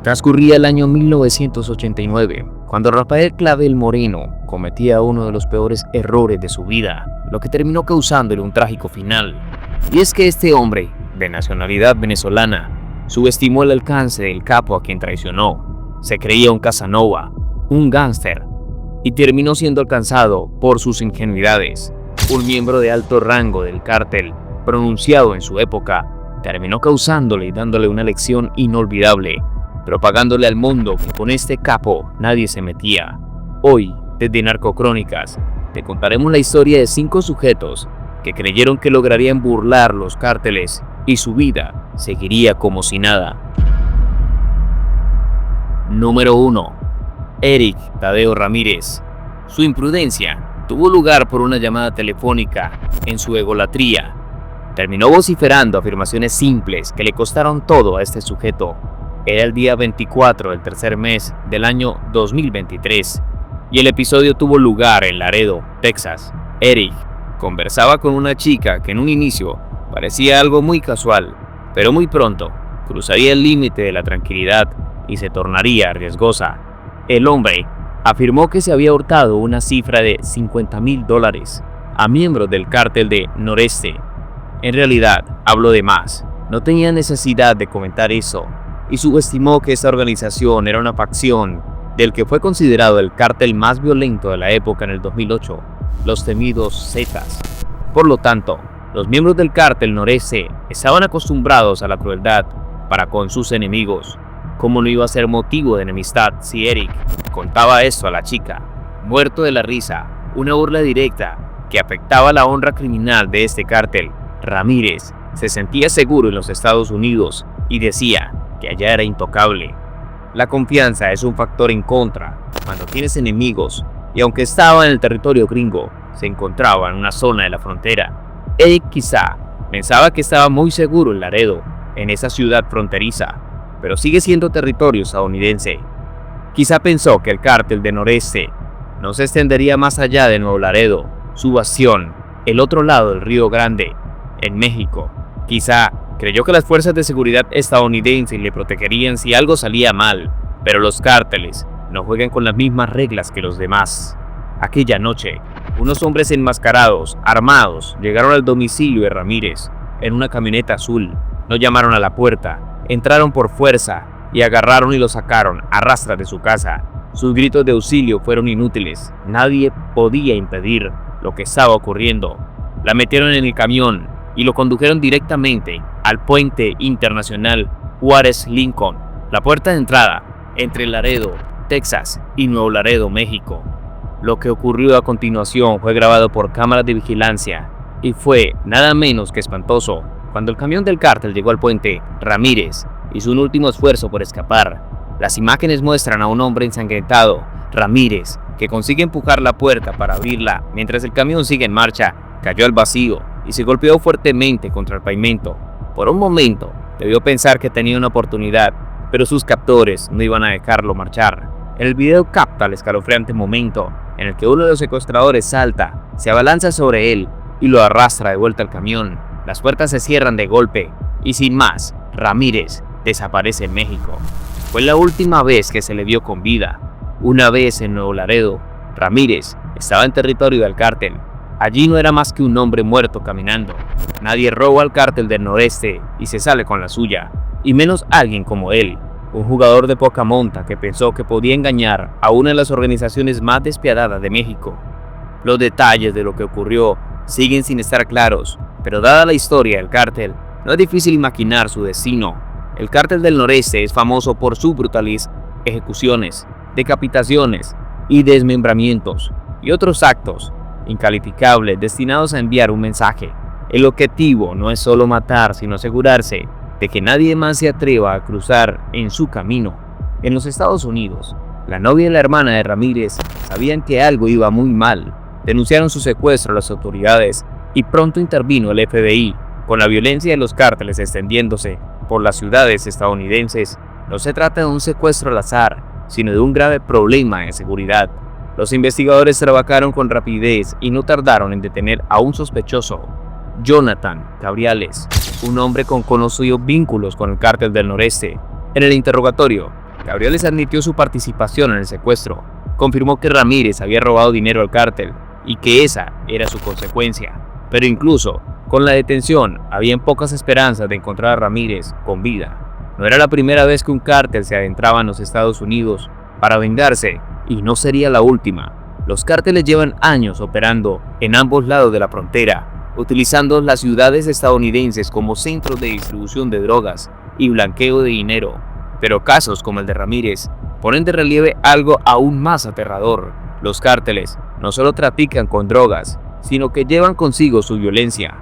Transcurría el año 1989, cuando Rafael Clavel Moreno cometía uno de los peores errores de su vida, lo que terminó causándole un trágico final. Y es que este hombre, de nacionalidad venezolana, subestimó el alcance del capo a quien traicionó. Se creía un Casanova, un gángster, y terminó siendo alcanzado por sus ingenuidades. Un miembro de alto rango del cártel, pronunciado en su época, terminó causándole y dándole una lección inolvidable, propagándole al mundo que con este capo nadie se metía. Hoy, desde Narcocrónicas, te contaremos la historia de 5 sujetos que creyeron que lograrían burlar los cárteles y su vida seguiría como si nada. Número 1. Eric Tadeo Ramírez. Su imprudencia tuvo lugar por una llamada telefónica. En su egolatría, terminó vociferando afirmaciones simples que le costaron todo a este sujeto. Era el día 24 del tercer mes del año 2023 y el episodio tuvo lugar en Laredo, Texas. Eric conversaba con una chica que en un inicio parecía algo muy casual, pero muy pronto cruzaría el límite de la tranquilidad y se tornaría riesgosa. El hombre afirmó que se había hurtado una cifra de $50,000 a miembros del cártel de Noreste. En realidad, habló de más. No tenía necesidad de comentar eso y subestimó que esta organización era una facción del que fue considerado el cártel más violento de la época en el 2008, los temidos Zetas. Por lo tanto, los miembros del cártel Noreste estaban acostumbrados a la crueldad para con sus enemigos. ¿Cómo no iba a ser motivo de enemistad si Eric contaba esto a la chica? Muerto de la risa, una burla directa que afectaba la honra criminal de este cártel, Ramírez se sentía seguro en los Estados Unidos y decía que allá era intocable. La confianza es un factor en contra cuando tienes enemigos, y aunque estaba en el territorio gringo, se encontraba en una zona de la frontera. Eric quizá pensaba que estaba muy seguro en Laredo, en esa ciudad fronteriza, pero sigue siendo territorio estadounidense. Quizá pensó que el cártel de Noreste no se extendería más allá de Nuevo Laredo, su bastión, el otro lado del Río Grande, en México. Quizá creyó que las fuerzas de seguridad estadounidenses le protegerían si algo salía mal, pero los cárteles no juegan con las mismas reglas que los demás. Aquella noche, unos hombres enmascarados, armados, llegaron al domicilio de Ramírez en una camioneta azul. No llamaron a la puerta, entraron por fuerza y agarraron y lo sacaron a rastras de su casa. Sus gritos de auxilio fueron inútiles. Nadie podía impedir lo que estaba ocurriendo. La metieron en el camión y lo condujeron directamente al puente internacional Juárez Lincoln, la puerta de entrada entre Laredo, Texas y Nuevo Laredo, México. Lo que ocurrió a continuación fue grabado por cámaras de vigilancia y fue nada menos que espantoso. Cuando el camión del cártel llegó al puente, Ramírez hizo un último esfuerzo por escapar. Las imágenes muestran a un hombre ensangrentado, Ramírez, que consigue empujar la puerta para abrirla mientras el camión sigue en marcha. Cayó al vacío y se golpeó fuertemente contra el pavimento. Por un momento, debió pensar que tenía una oportunidad, pero sus captores no iban a dejarlo marchar. El video capta el escalofriante momento en el que uno de los secuestradores salta, se abalanza sobre él y lo arrastra de vuelta al camión. Las puertas se cierran de golpe y sin más, Ramírez desaparece en México. Fue la última vez que se le vio con vida. Una vez en Nuevo Laredo, Ramírez estaba en territorio del cártel. Allí no era más que un hombre muerto caminando. Nadie roba al cártel del Noreste y se sale con la suya, y menos alguien como él, un jugador de poca monta que pensó que podía engañar a una de las organizaciones más despiadadas de México. Los detalles de lo que ocurrió siguen sin estar claros, pero dada la historia del cártel, no es difícil imaginar su destino. El cártel del Noreste es famoso por sus brutales ejecuciones, decapitaciones y desmembramientos, y otros actos incalificables destinados a enviar un mensaje. El objetivo no es solo matar, sino asegurarse de que nadie más se atreva a cruzar en su camino. En los Estados Unidos, la novia y la hermana de Ramírez sabían que algo iba muy mal. Denunciaron su secuestro a las autoridades y pronto intervino el FBI. Con la violencia de los cárteles extendiéndose por las ciudades estadounidenses, no se trata de un secuestro al azar, sino de un grave problema de seguridad. Los investigadores trabajaron con rapidez y no tardaron en detener a un sospechoso, Jonathan Cabriales, un hombre con conocidos vínculos con el cártel del Noreste. En el interrogatorio, Cabrioles admitió su participación en el secuestro, confirmó que Ramírez había robado dinero al cártel y que esa era su consecuencia. Pero incluso con la detención, habían pocas esperanzas de encontrar a Ramírez con vida. No era la primera vez que un cártel se adentraba en los Estados Unidos para vengarse, y no sería la última. Los cárteles llevan años operando en ambos lados de la frontera, utilizando las ciudades estadounidenses como centros de distribución de drogas y blanqueo de dinero. Pero casos como el de Ramírez ponen de relieve algo aún más aterrador. Los cárteles no solo trafican con drogas, sino que llevan consigo su violencia.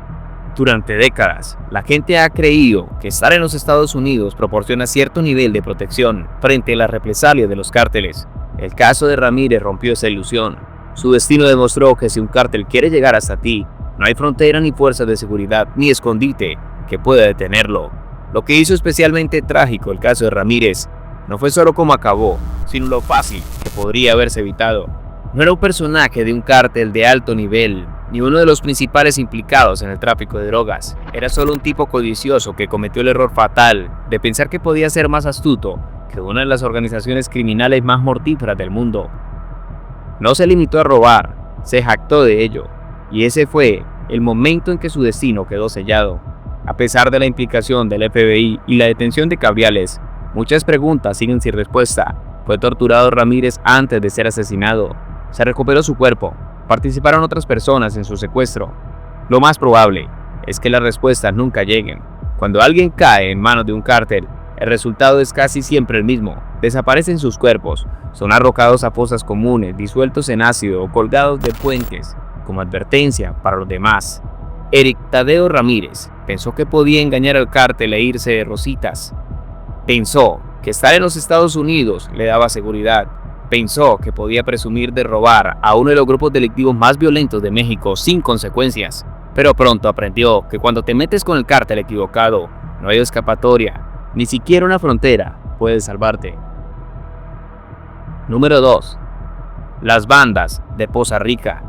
Durante décadas, la gente ha creído que estar en los Estados Unidos proporciona cierto nivel de protección frente a las represalias de los cárteles. El caso de Ramírez rompió esa ilusión. Su destino demostró que si un cártel quiere llegar hasta ti, no hay frontera ni fuerza de seguridad ni escondite que pueda detenerlo. Lo que hizo especialmente trágico el caso de Ramírez no fue solo cómo acabó, sino lo fácil que podría haberse evitado. No era un personaje de un cártel de alto nivel, ni uno de los principales implicados en el tráfico de drogas. Era solo un tipo codicioso que cometió el error fatal de pensar que podía ser más astuto que una de las organizaciones criminales más mortíferas del mundo. No se limitó a robar, se jactó de ello, y ese fue el momento en que su destino quedó sellado. A pesar de la implicación del FBI y la detención de Cabrioles, muchas preguntas siguen sin respuesta. ¿Fue torturado Ramírez antes de ser asesinado? ¿Se recuperó su cuerpo? ¿Participaron otras personas en su secuestro? Lo más probable es que las respuestas nunca lleguen. Cuando alguien cae en manos de un cártel, el resultado es casi siempre el mismo. Desaparecen sus cuerpos, son arrojados a fosas comunes, disueltos en ácido o colgados de puentes, como advertencia para los demás. Eric Tadeo Ramírez pensó que podía engañar al cártel e irse de rositas. Pensó que estar en los Estados Unidos le daba seguridad. Pensó que podía presumir de robar a uno de los grupos delictivos más violentos de México sin consecuencias. Pero pronto aprendió que cuando te metes con el cártel equivocado, no hay escapatoria, ni siquiera una frontera puede salvarte. Número 2. Las bandas de Poza Rica.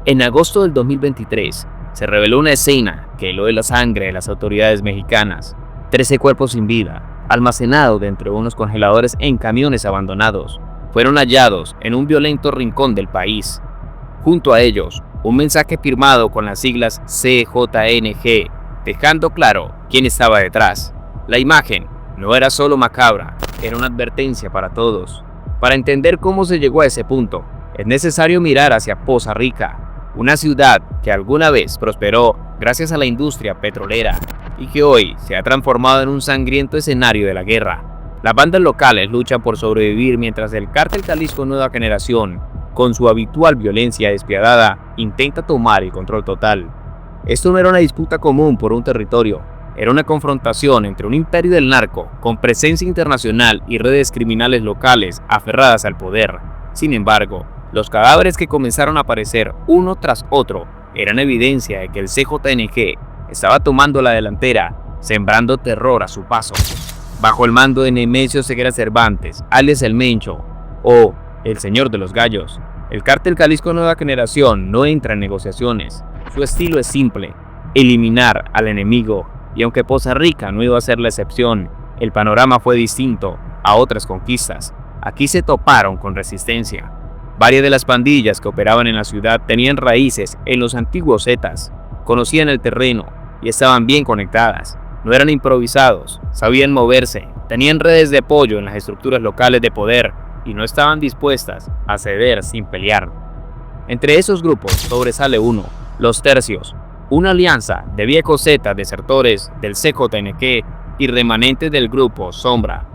En agosto del 2023, se reveló una escena que heló de la sangre de las autoridades mexicanas. 13 cuerpos sin vida, almacenados dentro de unos congeladores en camiones abandonados, fueron hallados en un violento rincón del país. Junto a ellos, un mensaje firmado con las siglas CJNG, dejando claro quién estaba detrás. La imagen no era solo macabra, era una advertencia para todos. Para entender cómo se llegó a ese punto, es necesario mirar hacia Poza Rica, una ciudad que alguna vez prosperó gracias a la industria petrolera y que hoy se ha transformado en un sangriento escenario de la guerra. Las bandas locales luchan por sobrevivir mientras el cártel Jalisco Nueva Generación, con su habitual violencia despiadada, intenta tomar el control total. Esto no era una disputa común por un territorio, era una confrontación entre un imperio del narco con presencia internacional y redes criminales locales aferradas al poder. Sin embargo, los cadáveres que comenzaron a aparecer uno tras otro eran evidencia de que el CJNG estaba tomando la delantera, sembrando terror a su paso. Bajo el mando de Nemesio Ceguera Cervantes, alias El Mencho, o el Señor de los Gallos, el cártel Jalisco Nueva Generación no entra en negociaciones. Su estilo es simple: eliminar al enemigo, y aunque Poza Rica no iba a ser la excepción, el panorama fue distinto a otras conquistas. Aquí se toparon con resistencia. Varias de las pandillas que operaban en la ciudad tenían raíces en los antiguos Zetas, conocían el terreno y estaban bien conectadas. No eran improvisados, sabían moverse, tenían redes de apoyo en las estructuras locales de poder y no estaban dispuestas a ceder sin pelear. Entre esos grupos sobresale uno, los Tercios, una alianza de viejos Zetas desertores del CJNG y remanentes del grupo Sombra.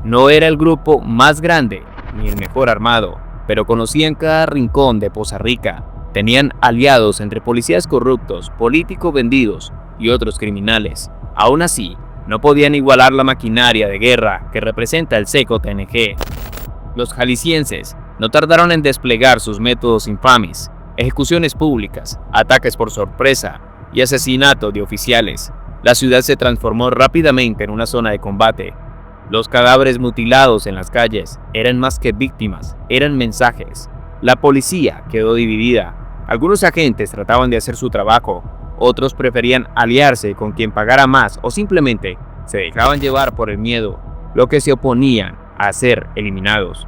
No era el grupo más grande ni el mejor armado, pero conocían cada rincón de Poza Rica. Tenían aliados entre policías corruptos, políticos vendidos y otros criminales. Aún así, no podían igualar la maquinaria de guerra que representa el CJNG. Los jaliscienses no tardaron en desplegar sus métodos infames: ejecuciones públicas, ataques por sorpresa y asesinatos de oficiales. La ciudad se transformó rápidamente en una zona de combate. Los cadáveres mutilados en las calles eran más que víctimas, eran mensajes. La policía quedó dividida. Algunos agentes trataban de hacer su trabajo, otros preferían aliarse con quien pagara más o simplemente se dejaban llevar por el miedo. Los que se oponían a ser eliminados.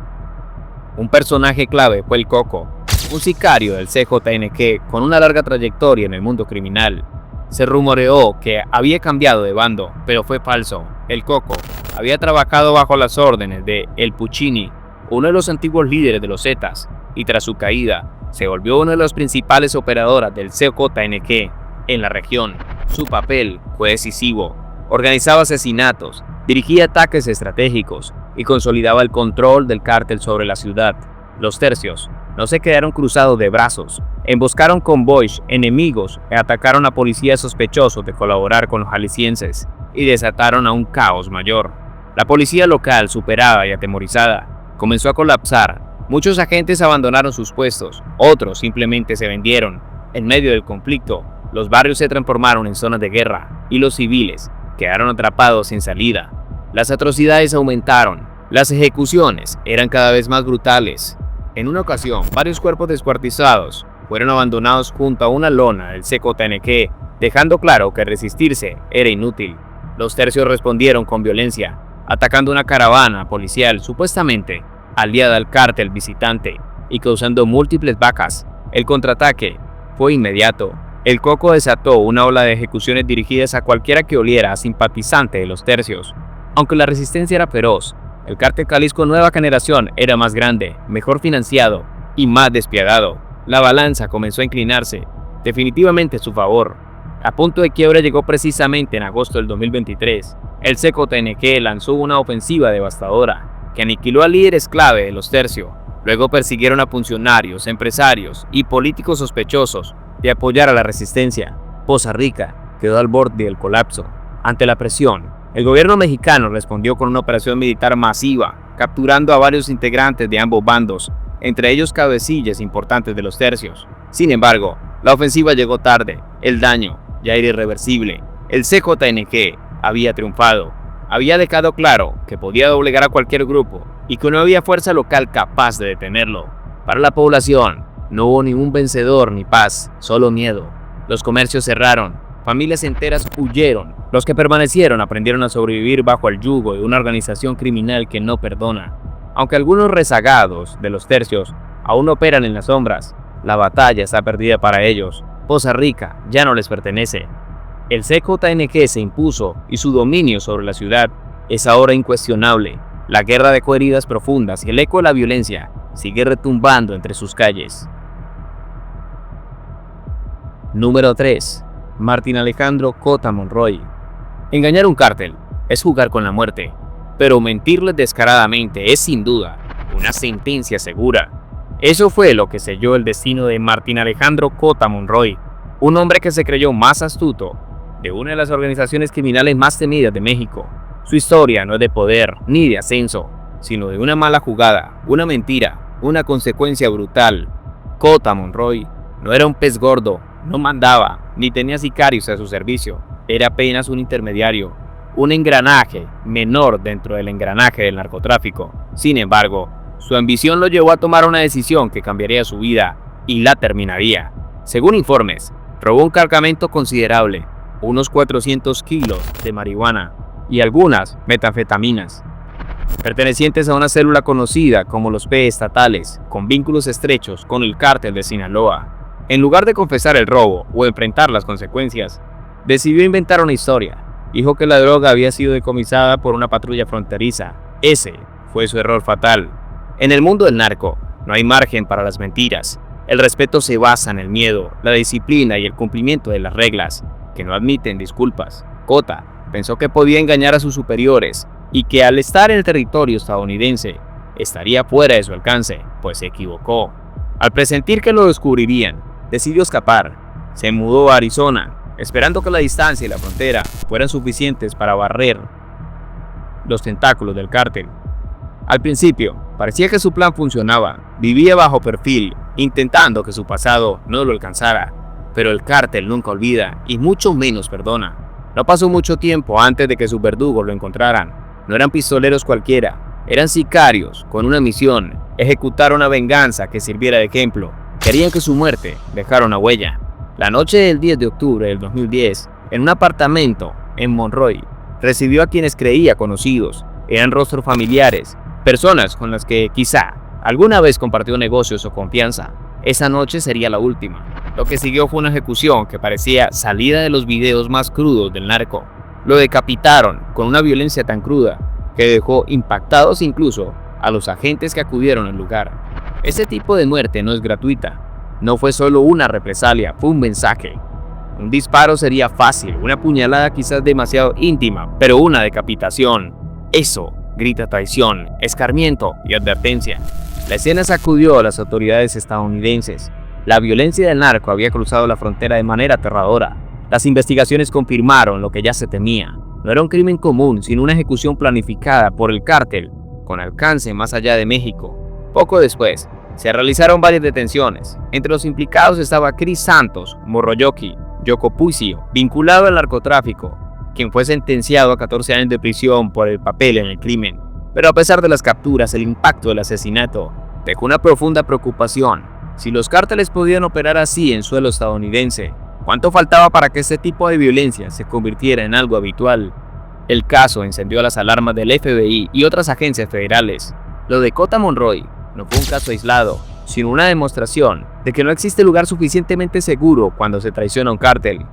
Un personaje clave fue el Coco, un sicario del CJNQ con una larga trayectoria en el mundo criminal. Se rumoreó que había cambiado de bando, pero fue falso. El Coco había trabajado bajo las órdenes de El Puccini, uno de los antiguos líderes de los Zetas, y tras su caída, se volvió una de las principales operadoras del CJNQ en la región. Su papel fue decisivo. Organizaba asesinatos, dirigía ataques estratégicos y consolidaba el control del cártel sobre la ciudad. Los tercios no se quedaron cruzados de brazos, emboscaron convoys enemigos y atacaron a policías sospechosos de colaborar con los jaliscienses y desataron a un caos mayor. La policía local, superada y atemorizada, comenzó a colapsar. Muchos agentes abandonaron sus puestos, otros simplemente se vendieron. En medio del conflicto, los barrios se transformaron en zonas de guerra y los civiles quedaron atrapados sin salida. Las atrocidades aumentaron, las ejecuciones eran cada vez más brutales. En una ocasión, varios cuerpos descuartizados fueron abandonados junto a una lona del CJNQ, dejando claro que resistirse era inútil. Los tercios respondieron con violencia, atacando una caravana policial supuestamente aliada al cártel visitante y causando múltiples bajas. El contraataque fue inmediato. El Coco desató una ola de ejecuciones dirigidas a cualquiera que oliera a simpatizante de los tercios. Aunque la resistencia era feroz, el cártel Jalisco Nueva Generación era más grande, mejor financiado y más despiadado. La balanza comenzó a inclinarse definitivamente a su favor. A punto de quiebra llegó precisamente en agosto del 2023. El CJNQ lanzó una ofensiva devastadora que aniquiló a líderes clave de los tercios. Luego persiguieron a funcionarios, empresarios y políticos sospechosos de apoyar a la resistencia. Poza Rica quedó al borde del colapso. Ante la presión, el gobierno mexicano respondió con una operación militar masiva, capturando a varios integrantes de ambos bandos, entre ellos cabecillas importantes de los tercios. Sin embargo, la ofensiva llegó tarde, el daño ya era irreversible. El CJNQ había triunfado, había dejado claro que podía doblegar a cualquier grupo y que no había fuerza local capaz de detenerlo. Para la población, no hubo ningún vencedor ni paz, solo miedo. Los comercios cerraron, familias enteras huyeron. Los que permanecieron aprendieron a sobrevivir bajo el yugo de una organización criminal que no perdona. Aunque algunos rezagados de los tercios aún operan en las sombras, la batalla está perdida para ellos. Poza Rica ya no les pertenece. El CJNQ se impuso y su dominio sobre la ciudad es ahora incuestionable. La guerra dejó heridas profundas y el eco de la violencia sigue retumbando entre sus calles. Número 3. Martín Alejandro Cota Monroy. Engañar un cártel es jugar con la muerte, pero mentirles descaradamente es sin duda una sentencia segura. Eso fue lo que selló el destino de Martín Alejandro Cota Monroy, un hombre que se creyó más astuto de una de las organizaciones criminales más temidas de México. Su historia no es de poder ni de ascenso, sino de una mala jugada, una mentira, una consecuencia brutal. Cota Monroy no era un pez gordo, no mandaba, ni tenía sicarios a su servicio. Era apenas un intermediario, un engranaje menor dentro del engranaje del narcotráfico. Sin embargo, su ambición lo llevó a tomar una decisión que cambiaría su vida y la terminaría. Según informes, robó un cargamento considerable, unos 400 kilos de marihuana y algunas metanfetaminas, pertenecientes a una célula conocida como los P estatales, con vínculos estrechos con el cártel de Sinaloa. En lugar de confesar el robo o enfrentar las consecuencias, decidió inventar una historia. Dijo que la droga había sido decomisada por una patrulla fronteriza. Ese fue su error fatal. En el mundo del narco, no hay margen para las mentiras. El respeto se basa en el miedo, la disciplina y el cumplimiento de las reglas, que no admiten disculpas. Cota pensó que podía engañar a sus superiores y que al estar en el territorio estadounidense, estaría fuera de su alcance, pues se equivocó. Al presentir que lo descubrirían, decidió escapar. Se mudó a Arizona, esperando que la distancia y la frontera fueran suficientes para barrer los tentáculos del cártel. Al principio, parecía que su plan funcionaba. Vivía bajo perfil, intentando que su pasado no lo alcanzara. Pero el cártel nunca olvida y mucho menos perdona. No pasó mucho tiempo antes de que sus verdugos lo encontraran. No eran pistoleros cualquiera, eran sicarios con una misión: ejecutar una venganza que sirviera de ejemplo. Querían que su muerte dejara una huella. La noche del 10 de octubre del 2010, en un apartamento en Monroy, recibió a quienes creía conocidos. Eran rostros familiares, Personas con las que quizá alguna vez compartió negocios o confianza. Esa noche sería la última. Lo que siguió fue una ejecución que parecía salida de los videos más crudos del narco. Lo decapitaron con una violencia tan cruda que dejó impactados incluso a los agentes que acudieron al lugar. Ese tipo de muerte no es gratuita. No fue solo una represalia, fue un mensaje. Un disparo sería fácil, una puñalada quizás demasiado íntima, pero una decapitación, eso grita traición, escarmiento y advertencia. La escena sacudió a las autoridades estadounidenses. La violencia del narco había cruzado la frontera de manera aterradora. Las investigaciones confirmaron lo que ya se temía. No era un crimen común, sino una ejecución planificada por el cártel, con alcance más allá de México. Poco después, se realizaron varias detenciones. Entre los implicados estaba Chris Santos Morroyoki Yocopucio, vinculado al narcotráfico, quien fue sentenciado a 14 años de prisión por el papel en el crimen. Pero a pesar de las capturas, el impacto del asesinato dejó una profunda preocupación. Si los cárteles podían operar así en suelo estadounidense, ¿cuánto faltaba para que este tipo de violencia se convirtiera en algo habitual? El caso encendió las alarmas del FBI y otras agencias federales. Lo de Cota Monroy no fue un caso aislado, sino una demostración de que no existe lugar suficientemente seguro cuando se traiciona un cártel.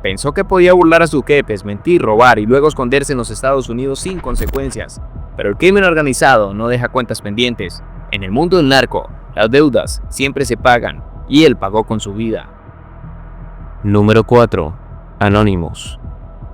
Pensó que podía burlar a sus jefes, mentir, robar y luego esconderse en los Estados Unidos sin consecuencias. Pero el crimen organizado no deja cuentas pendientes. En el mundo del narco, las deudas siempre se pagan, y él pagó con su vida. Número 4. Anonymous.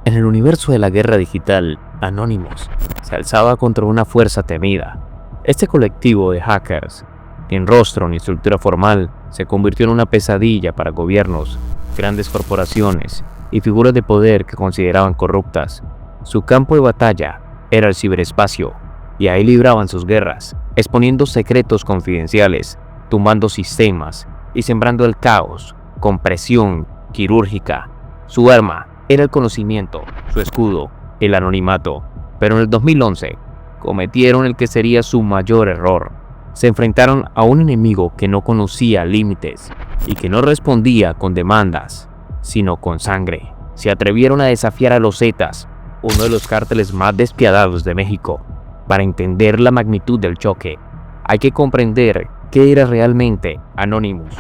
En el universo de la guerra digital, Anonymous se alzaba contra una fuerza temida. Este colectivo de hackers, sin rostro ni estructura formal, se convirtió en una pesadilla para gobiernos, grandes corporaciones y figuras de poder que consideraban corruptas. Su campo de batalla era el ciberespacio, y ahí libraban sus guerras, exponiendo secretos confidenciales, tumbando sistemas y sembrando el caos con presión quirúrgica. Su arma era el conocimiento, su escudo, el anonimato. Pero en el 2011 cometieron el que sería su mayor error. Se enfrentaron a un enemigo que no conocía límites y que no respondía con demandas, sino con sangre. Se atrevieron a desafiar a los Zetas, uno de los cárteles más despiadados de México. Para entender la magnitud del choque, hay que comprender qué era realmente Anonymous.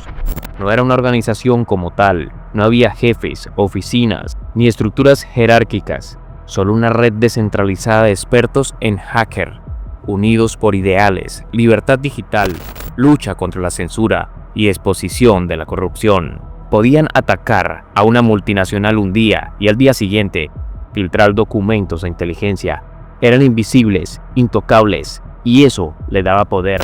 No era una organización como tal, no había jefes, oficinas, ni estructuras jerárquicas, solo una red descentralizada de expertos en hacker, unidos por ideales, libertad digital, lucha contra la censura y exposición de la corrupción. Podían atacar a una multinacional un día y al día siguiente filtrar documentos de inteligencia. Eran invisibles, intocables, y eso le daba poder.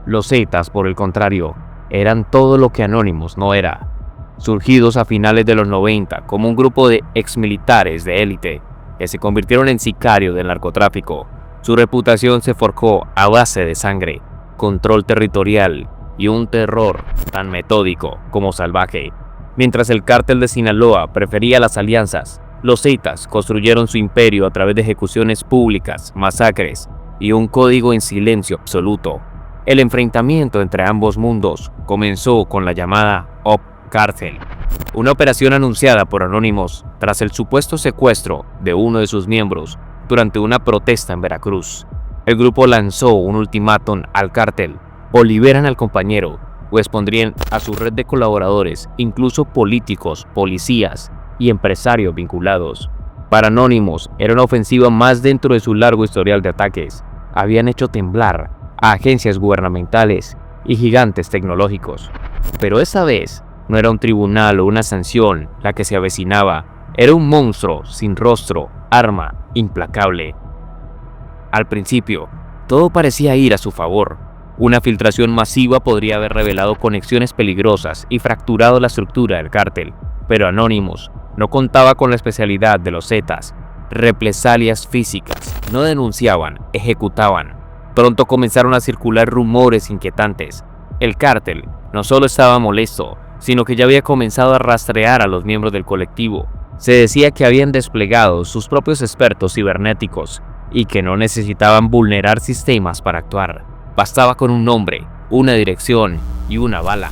Los Zetas, por el contrario, eran todo lo que Anonymous no era. Surgidos a finales de los 90 como un grupo de exmilitares de élite que se convirtieron en sicarios del narcotráfico, su reputación se forjó a base de sangre, control territorial y un terror tan metódico como salvaje. Mientras el cártel de Sinaloa prefería las alianzas, los Zetas construyeron su imperio a través de ejecuciones públicas, masacres y un código en silencio absoluto. El enfrentamiento entre ambos mundos comenzó con la llamada Op Cárcel, una operación anunciada por Anonymous tras el supuesto secuestro de uno de sus miembros durante una protesta en Veracruz. El grupo lanzó un ultimátum al cártel: o liberan al compañero o expondrían a su red de colaboradores, incluso políticos, policías y empresarios vinculados. Para Anonymous era una ofensiva más dentro de su largo historial de ataques. Habían hecho temblar a agencias gubernamentales y gigantes tecnológicos. Pero esa vez no era un tribunal o una sanción la que se avecinaba, era un monstruo sin rostro, arma implacable. Al principio, todo parecía ir a su favor. Una filtración masiva podría haber revelado conexiones peligrosas y fracturado la estructura del cártel, pero Anonymous no contaba con la especialidad de los Zetas: represalias físicas. No denunciaban, ejecutaban. Pronto comenzaron a circular rumores inquietantes. El cártel no solo estaba molesto, sino que ya había comenzado a rastrear a los miembros del colectivo. Se decía que habían desplegado sus propios expertos cibernéticos y que no necesitaban vulnerar sistemas para actuar. Bastaba con un nombre, una dirección y una bala.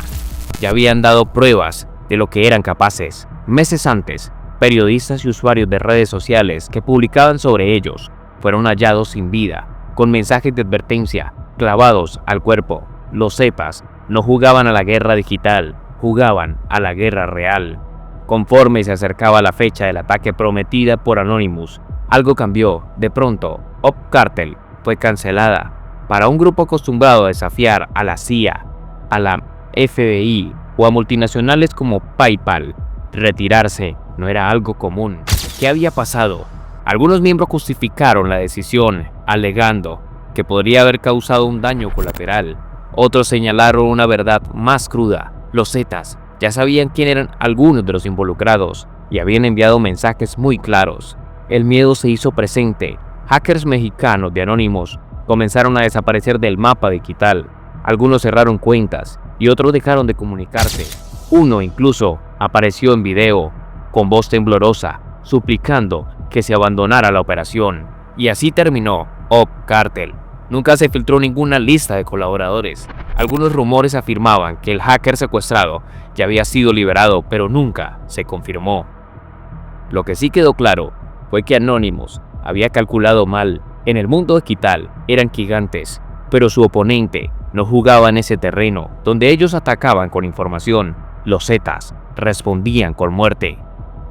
Ya habían dado pruebas de lo que eran capaces. Meses antes, periodistas y usuarios de redes sociales que publicaban sobre ellos fueron hallados sin vida. con mensajes de advertencia clavados al cuerpo. Los Zetas no jugaban a la guerra digital, jugaban a la guerra real. Conforme se acercaba la fecha del ataque prometida por Anonymous, algo cambió. De pronto, Op Cartel fue cancelada. Para un grupo acostumbrado a desafiar a la CIA, a la FBI o a multinacionales como PayPal, retirarse no era algo común. ¿Qué había pasado? Algunos miembros justificaron la decisión, alegando que podría haber causado un daño colateral. Otros señalaron una verdad más cruda. Los Zetas ya sabían quién eran algunos de los involucrados y habían enviado mensajes muy claros. El miedo se hizo presente. Hackers mexicanos de Anonymous comenzaron a desaparecer del mapa digital. Algunos cerraron cuentas y otros dejaron de comunicarse. Uno incluso apareció en video, con voz temblorosa, suplicando que se abandonara la operación. Y así terminó Op Cartel. Nunca se filtró ninguna lista de colaboradores. Algunos rumores afirmaban que el hacker secuestrado ya había sido liberado, pero nunca se confirmó. Lo que sí quedó claro fue que Anonymous había calculado mal. En el mundo digital eran gigantes, pero su oponente no jugaba en ese terreno donde ellos atacaban con información. Los Zetas respondían con muerte.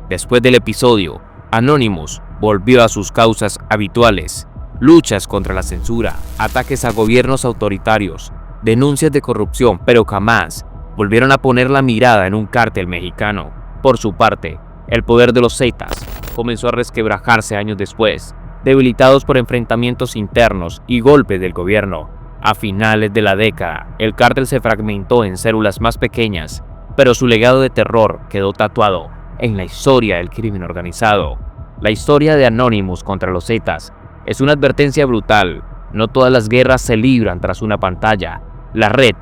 Después del episodio, Anonymous volvió a sus causas habituales: luchas contra la censura, ataques a gobiernos autoritarios, denuncias de corrupción, pero jamás volvieron a poner la mirada en un cártel mexicano. Por su parte, el poder de los Zetas comenzó a resquebrajarse años después, debilitados por enfrentamientos internos y golpes del gobierno. A finales de la década, el cártel se fragmentó en células más pequeñas, pero su legado de terror quedó tatuado en la historia del crimen organizado. La historia de Anonymous contra los Zetas es una advertencia brutal. No todas las guerras se libran tras una pantalla. La red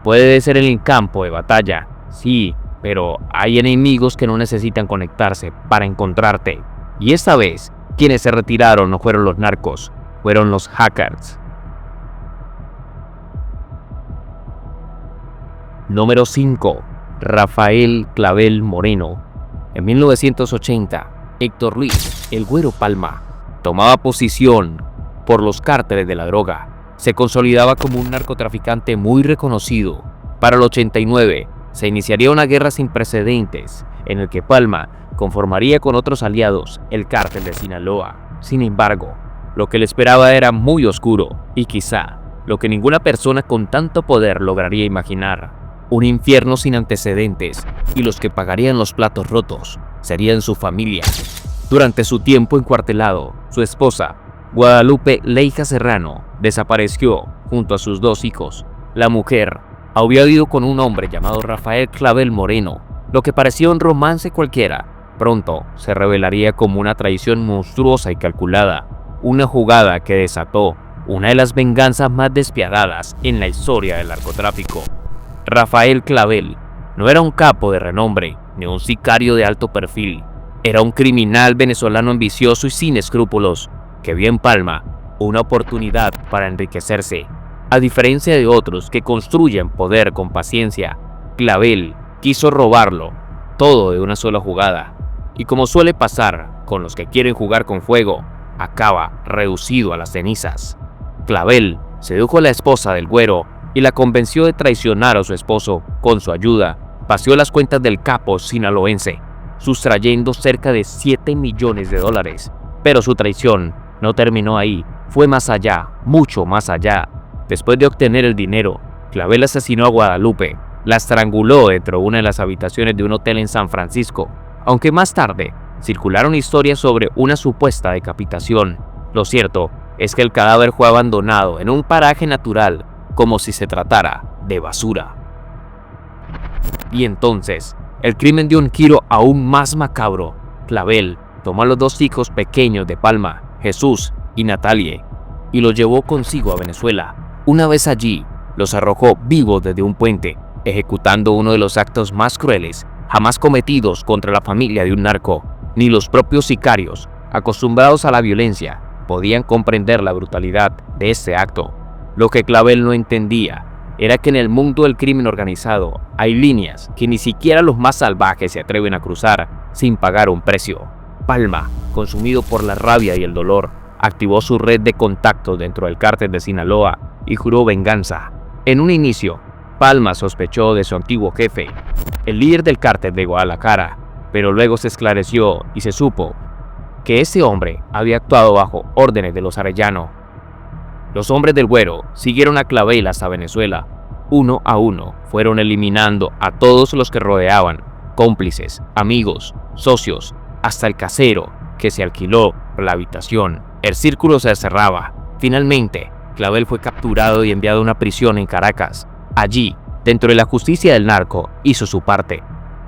puede ser el campo de batalla, sí, pero hay enemigos que no necesitan conectarse para encontrarte. Y esta vez, quienes se retiraron no fueron los narcos, fueron los hackers. Número 5. Rafael Clavel Moreno. En 1980, Héctor Luis "El Güero" Palma tomaba posición por los cárteles de la droga. Se consolidaba como un narcotraficante muy reconocido. Para el 89, se iniciaría una guerra sin precedentes, en el que Palma conformaría con otros aliados el cártel de Sinaloa. Sin embargo, lo que le esperaba era muy oscuro y quizá lo que ninguna persona con tanto poder lograría imaginar. Un infierno sin antecedentes, y los que pagarían los platos rotos serían su familia. Durante su tiempo encuartelado, su esposa, Guadalupe Leija Serrano, desapareció junto a sus 2 hijos. La mujer había ido con un hombre llamado Rafael Clavel Moreno. Lo que parecía un romance cualquiera, pronto se revelaría como una traición monstruosa y calculada. Una jugada que desató una de las venganzas más despiadadas en la historia del narcotráfico. Rafael Clavel no era un capo de renombre, ni un sicario de alto perfil. Era un criminal venezolano ambicioso y sin escrúpulos, que vio en Palma una oportunidad para enriquecerse. A diferencia de otros que construyen poder con paciencia, Clavel quiso robarlo todo de una sola jugada. Y como suele pasar con los que quieren jugar con fuego, acaba reducido a las cenizas. Clavel sedujo a la esposa del Güero y la convenció de traicionar a su esposo. Con su ayuda, vació las cuentas del capo sinaloense, sustrayendo cerca de $7 millones. Pero su traición no terminó ahí, fue más allá, mucho más allá. Después de obtener el dinero, Clavel asesinó a Guadalupe, la estranguló dentro de una de las habitaciones de un hotel en San Francisco, aunque más tarde circularon historias sobre una supuesta decapitación. Lo cierto es que el cadáver fue abandonado en un paraje natural, como si se tratara de basura. Y entonces, el crimen dio un giro aún más macabro. Clavel tomó a los 2 hijos pequeños de Palma, Jesús y Natalie, y los llevó consigo a Venezuela. Una vez allí, los arrojó vivos desde un puente, ejecutando uno de los actos más crueles jamás cometidos contra la familia de un narco. Ni los propios sicarios, acostumbrados a la violencia, podían comprender la brutalidad de este acto. Lo que Clavel no entendía era que en el mundo del crimen organizado hay líneas que ni siquiera los más salvajes se atreven a cruzar sin pagar un precio. Palma, consumido por la rabia y el dolor, activó su red de contactos dentro del cártel de Sinaloa y juró venganza. En un inicio, Palma sospechó de su antiguo jefe, el líder del cártel de Guadalajara, pero luego se esclareció y se supo que ese hombre había actuado bajo órdenes de los Arellano. Los hombres del Güero siguieron a Clavel hasta Venezuela. Uno a uno fueron eliminando a todos los que rodeaban, cómplices, amigos, socios, hasta el casero que se alquiló la habitación. El círculo se cerraba. Finalmente, Clavel fue capturado y enviado a una prisión en Caracas. Allí, dentro de la justicia del narco, hizo su parte.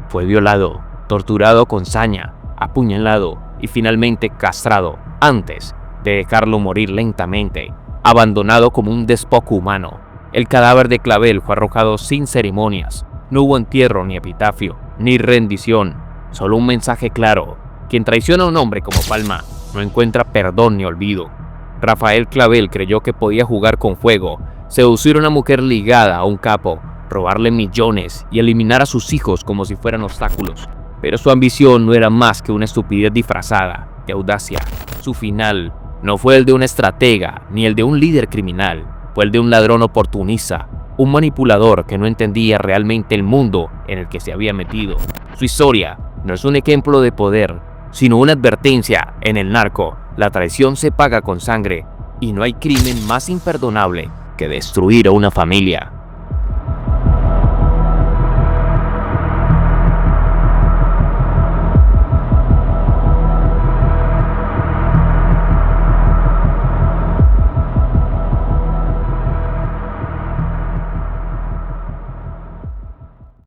Fue violado, torturado con saña, apuñalado y finalmente castrado antes de dejarlo morir lentamente, abandonado como un despojo humano. El cadáver de Clavel fue arrojado sin ceremonias. No hubo entierro ni epitafio, ni rendición, solo un mensaje claro. Quien traiciona a un hombre como Palma no encuentra perdón ni olvido. Rafael Clavel creyó que podía jugar con fuego, seducir a una mujer ligada a un capo, robarle millones y eliminar a sus hijos como si fueran obstáculos. Pero su ambición no era más que una estupidez disfrazada de audacia. Su final no fue el de un estratega ni el de un líder criminal, fue el de un ladrón oportunista, un manipulador que no entendía realmente el mundo en el que se había metido. Su historia no es un ejemplo de poder, sino una advertencia. En el narco, la traición se paga con sangre y no hay crimen más imperdonable que destruir a una familia.